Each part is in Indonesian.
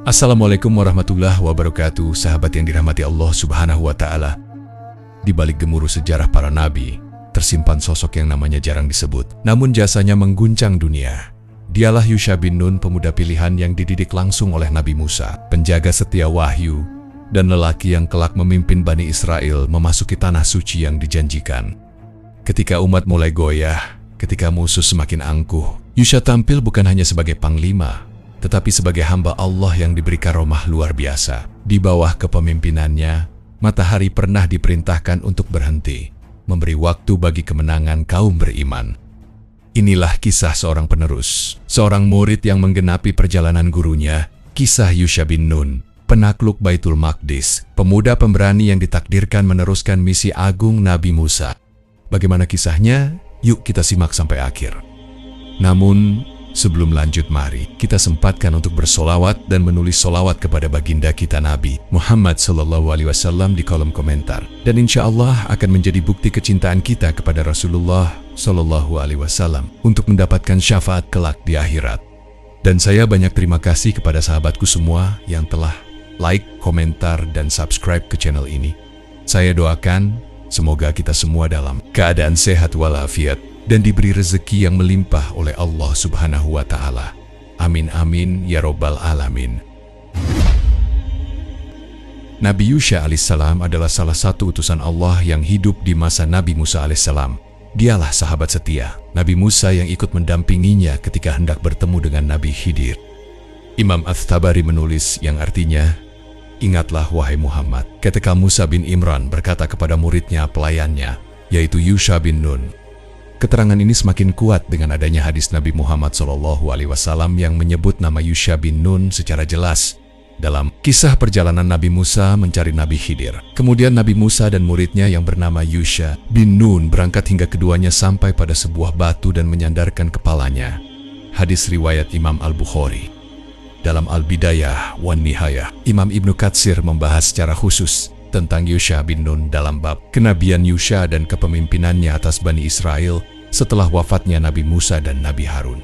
Assalamualaikum warahmatullahi wabarakatuh, sahabat yang dirahmati Allah Subhanahu wa Ta'ala. Di balik gemuruh sejarah para nabi, tersimpan sosok yang namanya jarang disebut, namun jasanya mengguncang dunia. Dialah Yusha bin Nun, pemuda pilihan yang dididik langsung oleh Nabi Musa, penjaga setia wahyu, dan lelaki yang kelak memimpin Bani Israel memasuki tanah suci yang dijanjikan. Ketika umat mulai goyah, ketika musuh semakin angkuh, Yusha tampil bukan hanya sebagai panglima, tetapi sebagai hamba Allah yang diberi karomah luar biasa. Di bawah kepemimpinannya, matahari pernah diperintahkan untuk berhenti, memberi waktu bagi kemenangan kaum beriman. Inilah kisah seorang penerus, seorang murid yang menggenapi perjalanan gurunya, kisah Yusha bin Nun, penakluk Baitul Maqdis, pemuda pemberani yang ditakdirkan meneruskan misi agung Nabi Musa. Bagaimana kisahnya? Yuk kita simak sampai akhir. Namun, sebelum lanjut, mari kita sempatkan untuk bersolawat dan menulis solawat kepada baginda kita Nabi Muhammad SAW di kolom komentar. Dan insya Allah akan menjadi bukti kecintaan kita kepada Rasulullah SAW untuk mendapatkan syafaat kelak di akhirat. Dan saya banyak terima kasih kepada sahabatku semua yang telah like, komentar, dan subscribe ke channel ini. Saya doakan semoga kita semua dalam keadaan sehat walafiat dan diberi rezeki yang melimpah oleh Allah Subhanahu wa Ta'ala. Amin amin ya robbal alamin. Nabi Yusha alaihissalam adalah salah satu utusan Allah yang hidup di masa Nabi Musa alaihissalam. Dialah sahabat setia Nabi Musa yang ikut mendampinginya ketika hendak bertemu dengan Nabi Khidir. Imam At-Tabari menulis yang artinya, "Ingatlah wahai Muhammad, ketika Musa bin Imran berkata kepada muridnya pelayannya, yaitu Yusha bin Nun." Keterangan ini semakin kuat dengan adanya hadis Nabi Muhammad SAW yang menyebut nama Yusha bin Nun secara jelas dalam kisah perjalanan Nabi Musa mencari Nabi Khidir. Kemudian Nabi Musa dan muridnya yang bernama Yusha bin Nun berangkat hingga keduanya sampai pada sebuah batu dan menyandarkan kepalanya. Hadis riwayat Imam Al-Bukhari. Dalam Al-Bidayah wan Nihayah, Imam Ibnu Katsir membahas secara khusus tentang Yusha bin Nun dalam bab kenabian Yusha dan kepemimpinannya atas Bani Israel setelah wafatnya Nabi Musa dan Nabi Harun.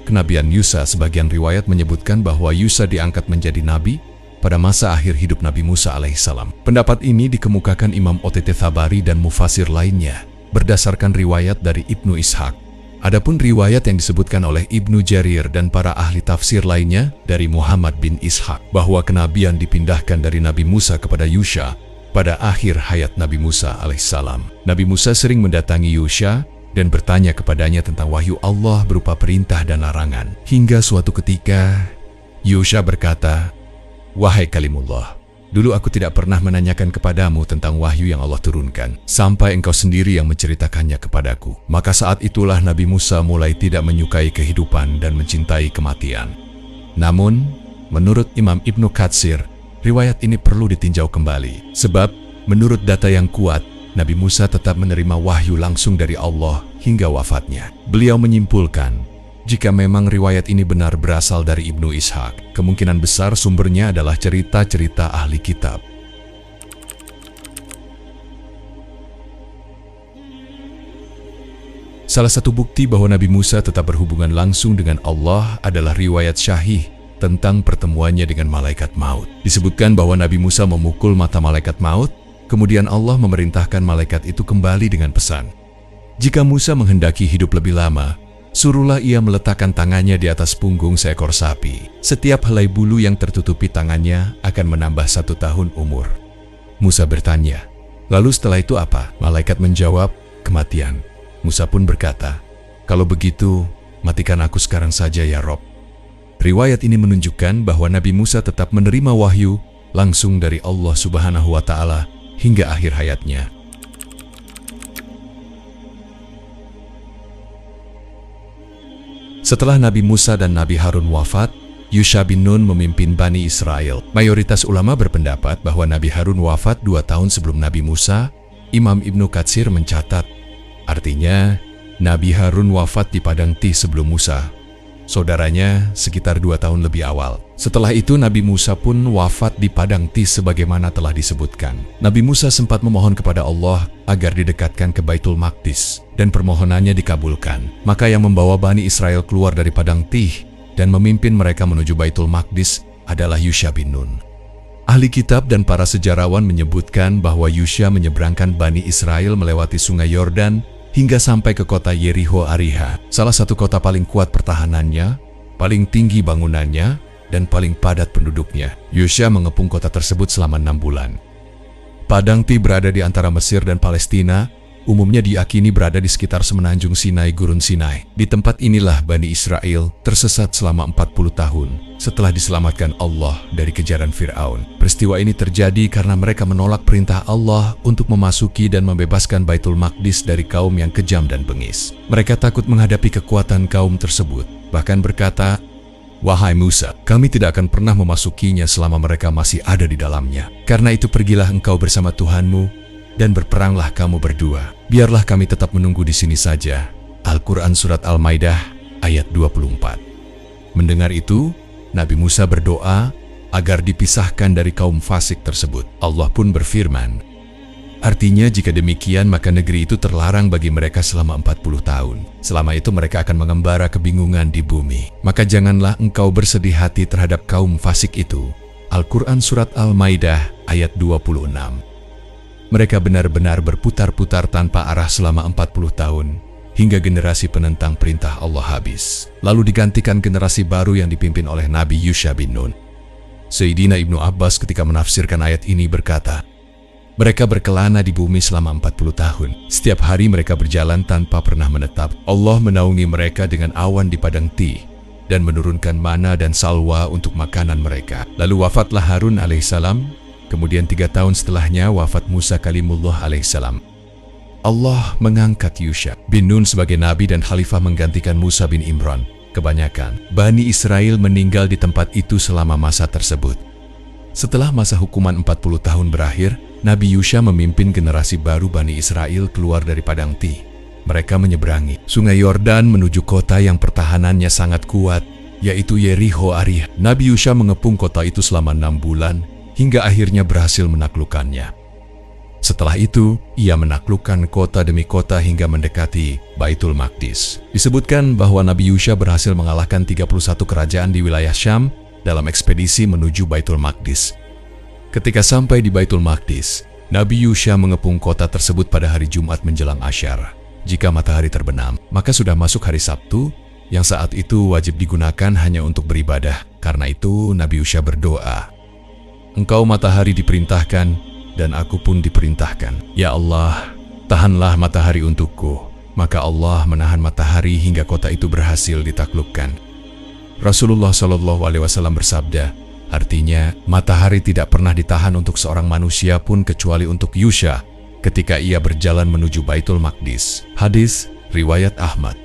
Kenabian Yusha, sebagian riwayat menyebutkan bahwa Yusha diangkat menjadi nabi pada masa akhir hidup Nabi Musa alaihissalam. Pendapat ini dikemukakan Imam At-Tabari dan mufasir lainnya berdasarkan riwayat dari Ibnu Ishaq. Adapun riwayat yang disebutkan oleh Ibnu Jarir dan para ahli tafsir lainnya dari Muhammad bin Ishaq bahwa kenabian dipindahkan dari Nabi Musa kepada Yusha pada akhir hayat Nabi Musa alaihissalam. Nabi Musa sering mendatangi Yusha dan bertanya kepadanya tentang wahyu Allah berupa perintah dan larangan. Hingga suatu ketika Yusha berkata, "Wahai kalimullah, dulu aku tidak pernah menanyakan kepadamu tentang wahyu yang Allah turunkan, sampai engkau sendiri yang menceritakannya kepadaku." Maka saat itulah Nabi Musa mulai tidak menyukai kehidupan dan mencintai kematian. Namun, menurut Imam Ibnu Katsir, riwayat ini perlu ditinjau kembali. Sebab, menurut data yang kuat, Nabi Musa tetap menerima wahyu langsung dari Allah hingga wafatnya. Beliau menyimpulkan, jika memang riwayat ini benar berasal dari Ibnu Ishaq, kemungkinan besar sumbernya adalah cerita-cerita ahli kitab. Salah satu bukti bahwa Nabi Musa tetap berhubungan langsung dengan Allah adalah riwayat syahih tentang pertemuannya dengan malaikat maut. Disebutkan bahwa Nabi Musa memukul mata malaikat maut, kemudian Allah memerintahkan malaikat itu kembali dengan pesan, "Jika Musa menghendaki hidup lebih lama, suruhlah ia meletakkan tangannya di atas punggung seekor sapi. Setiap helai bulu yang tertutupi tangannya akan menambah 1 tahun umur." Musa bertanya, "Lalu setelah itu apa?" Malaikat menjawab, "Kematian." Musa pun berkata, "Kalau begitu, matikan aku sekarang saja ya Rob." Riwayat ini menunjukkan bahwa Nabi Musa tetap menerima wahyu langsung dari Allah Subhanahu wa Ta'ala hingga akhir hayatnya. Setelah Nabi Musa dan Nabi Harun wafat, Yusha bin Nun memimpin Bani Israel. Mayoritas ulama berpendapat bahwa Nabi Harun wafat 2 tahun sebelum Nabi Musa. Imam Ibnu Katsir mencatat, artinya Nabi Harun wafat di padang Tih sebelum Musa. Saudaranya sekitar 2 tahun lebih awal. Setelah itu Nabi Musa pun wafat di padang Tih sebagaimana telah disebutkan. Nabi Musa sempat memohon kepada Allah agar didekatkan ke Baitul Maqdis. dan permohonannya dikabulkan. Maka yang membawa Bani Israel keluar dari Padang Tih dan memimpin mereka menuju Baitul Maqdis adalah Yusha bin Nun. Ahli kitab dan para sejarawan menyebutkan bahwa Yusha menyeberangkan Bani Israel melewati sungai Yordan hingga sampai ke kota Yeriho Ariha, salah satu kota paling kuat pertahanannya, paling tinggi bangunannya, dan paling padat penduduknya. Yusha mengepung kota tersebut selama 6 bulan. Padang Tih berada di antara Mesir dan Palestina, umumnya diyakini berada di sekitar semenanjung Sinai, Gurun Sinai. Di tempat inilah Bani Israel tersesat selama 40 tahun setelah diselamatkan Allah dari kejaran Fir'aun. Peristiwa ini terjadi karena mereka menolak perintah Allah untuk memasuki dan membebaskan Baitul Maqdis dari kaum yang kejam dan bengis. Mereka takut menghadapi kekuatan kaum tersebut, bahkan berkata, "Wahai Musa, kami tidak akan pernah memasukinya selama mereka masih ada di dalamnya. Karena itu pergilah engkau bersama Tuhanmu dan berperanglah kamu berdua. Biarlah kami tetap menunggu di sini saja." Al-Quran Surat Al-Maidah ayat 24. Mendengar itu, Nabi Musa berdoa agar dipisahkan dari kaum fasik tersebut. Allah pun berfirman, artinya jika demikian maka negeri itu terlarang bagi mereka selama 40 tahun. Selama itu mereka akan mengembara kebingungan di bumi. Maka janganlah engkau bersedih hati terhadap kaum fasik itu. Al-Quran Surat Al-Maidah ayat 26. Mereka benar-benar berputar-putar tanpa arah selama 40 tahun, hingga generasi penentang perintah Allah habis. Lalu digantikan generasi baru yang dipimpin oleh Nabi Yusha bin Nun. Sayyidina Ibnu Abbas ketika menafsirkan ayat ini berkata, mereka berkelana di bumi selama 40 tahun. Setiap hari mereka berjalan tanpa pernah menetap. Allah menaungi mereka dengan awan di Padang Tih dan menurunkan mana dan salwa untuk makanan mereka. Lalu wafatlah Harun alaihissalam. Kemudian 3 tahun setelahnya wafat Musa kalimullah alaihissalam. Allah mengangkat Yusha bin Nun sebagai nabi dan khalifah menggantikan Musa bin Imran. Kebanyakan Bani Israel meninggal di tempat itu selama masa tersebut. Setelah masa hukuman 40 tahun berakhir, Nabi Yusha memimpin generasi baru Bani Israel keluar dari Padang Tih. Mereka menyeberangi sungai Yordan menuju kota yang pertahanannya sangat kuat, yaitu Yeriho Ariha. Nabi Yusha mengepung kota itu selama 6 bulan, hingga akhirnya berhasil menaklukkannya. Setelah itu, ia menaklukkan kota demi kota hingga mendekati Baitul Maqdis. Disebutkan bahwa Nabi Yusha berhasil mengalahkan 31 kerajaan di wilayah Syam dalam ekspedisi menuju Baitul Maqdis. Ketika sampai di Baitul Maqdis, Nabi Yusha mengepung kota tersebut pada hari Jumat menjelang Asyar. Jika matahari terbenam, maka sudah masuk hari Sabtu, yang saat itu wajib digunakan hanya untuk beribadah. Karena itu, Nabi Yusha berdoa, "Engkau matahari diperintahkan, dan aku pun diperintahkan. Ya Allah, tahanlah matahari untukku." Maka Allah menahan matahari hingga kota itu berhasil ditaklukkan. Rasulullah SAW bersabda, artinya matahari tidak pernah ditahan untuk seorang manusia pun kecuali untuk Yusha ketika ia berjalan menuju Baitul Maqdis. Hadis riwayat Ahmad.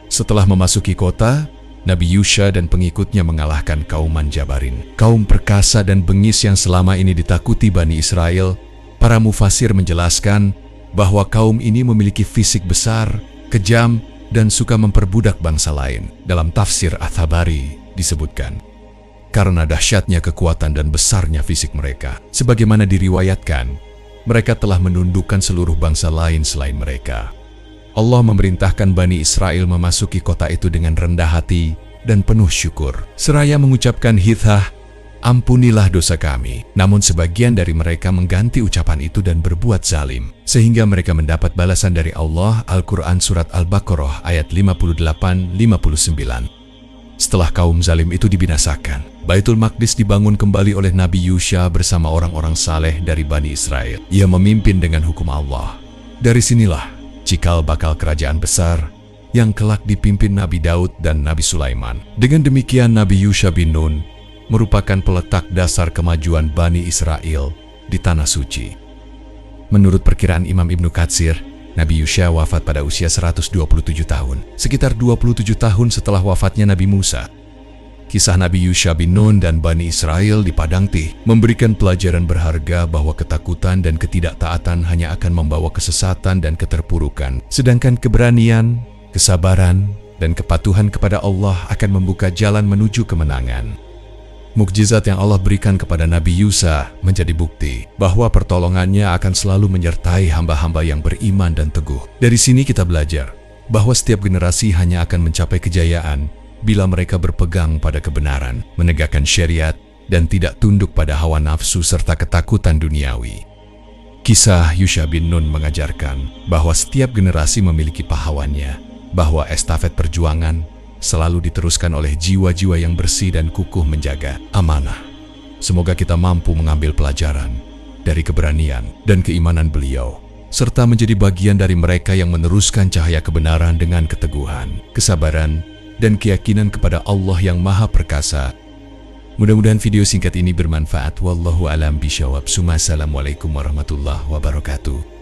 Setelah memasuki kota, Nabi Yusha dan pengikutnya mengalahkan kaum Jabarin, kaum perkasa dan bengis yang selama ini ditakuti Bani Israel. Para mufasir menjelaskan bahwa kaum ini memiliki fisik besar, kejam, dan suka memperbudak bangsa lain. Dalam tafsir At-Tabari disebutkan, karena dahsyatnya kekuatan dan besarnya fisik mereka, sebagaimana diriwayatkan, mereka telah menundukkan seluruh bangsa lain selain mereka. Allah memerintahkan Bani Israel memasuki kota itu dengan rendah hati dan penuh syukur. Seraya mengucapkan hithah, ampunilah dosa kami. Namun sebagian dari mereka mengganti ucapan itu dan berbuat zalim, sehingga mereka mendapat balasan dari Allah. Al-Quran Surat Al-Baqarah ayat 58-59. Setelah kaum zalim itu dibinasakan, Baitul Maqdis dibangun kembali oleh Nabi Yusha bersama orang-orang saleh dari Bani Israel. Ia memimpin dengan hukum Allah. Dari sinilah cikal bakal kerajaan besar yang kelak dipimpin Nabi Daud dan Nabi Sulaiman. Dengan demikian, Nabi Yusha bin Nun merupakan peletak dasar kemajuan Bani Israel di Tanah Suci. Menurut perkiraan Imam Ibnu Katsir, Nabi Yusha wafat pada usia 127 tahun, sekitar 27 tahun setelah wafatnya Nabi Musa. Kisah Nabi Yusha bin Nun dan Bani Israel di Padang Tih memberikan pelajaran berharga bahwa ketakutan dan ketidaktaatan hanya akan membawa kesesatan dan keterpurukan, sedangkan keberanian, kesabaran, dan kepatuhan kepada Allah akan membuka jalan menuju kemenangan. Mukjizat yang Allah berikan kepada Nabi Yusa menjadi bukti bahwa pertolongannya akan selalu menyertai hamba-hamba yang beriman dan teguh. Dari sini kita belajar bahwa setiap generasi hanya akan mencapai kejayaan bila mereka berpegang pada kebenaran, menegakkan syariat, dan tidak tunduk pada hawa nafsu serta ketakutan duniawi. Kisah Yusha bin Nun mengajarkan bahwa setiap generasi memiliki pahlawannya, bahwa estafet perjuangan selalu diteruskan oleh jiwa-jiwa yang bersih dan kukuh menjaga amanah. Semoga kita mampu mengambil pelajaran dari keberanian dan keimanan beliau, serta menjadi bagian dari mereka yang meneruskan cahaya kebenaran dengan keteguhan, kesabaran, dan keyakinan kepada Allah yang Maha Perkasa. Mudah-mudahan video singkat ini bermanfaat. Wallahu a'lam bishawab. Assalamualaikum warahmatullahi wabarakatuh.